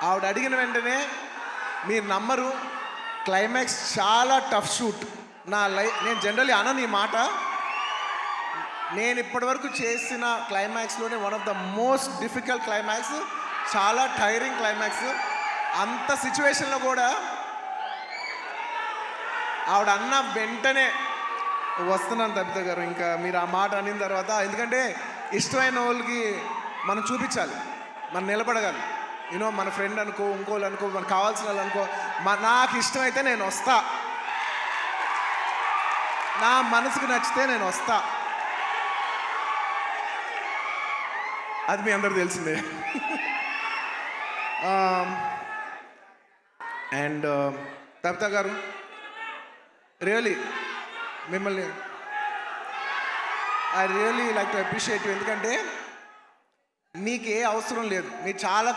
ఆవిడ అడిగిన వెంటనే మీరు నమ్మరు, క్లైమాక్స్ చాలా టఫ్ షూట్. నేను జనరల్లీ అనను ఈ మాట. నేను ఇప్పటివరకు చేసిన క్లైమాక్స్లోనే one of the most difficult climax, చాలా టైరింగ్ క్లైమాక్స్. అంత సిచ్యువేషన్లో కూడా ఆవిడ అన్న వెంటనే వస్తున్నాను తబిత గారు, ఇంకా మీరు ఆ మాట అనిన తర్వాత, ఎందుకంటే ఇష్టమైన వాళ్ళకి మనం చూపించాలి, మనం నిలబడగాలి. యూనో మన ఫ్రెండ్ అనుకో, ఇంకోళ్ళు అనుకో, మనకు కావాల్సిన వాళ్ళు అనుకో, నాకు ఇష్టమైతే నేను వస్తా, నా మనసుకు నచ్చితే నేను వస్తా. అది మీ అందరూ తెలిసిందే. అండ్ తబిత గారు, రియలీ మిమ్మల్ని I really like to appreciate you. ఎందుకంటే మీకు ఏ అవసరం లేదు, మీరు చాలా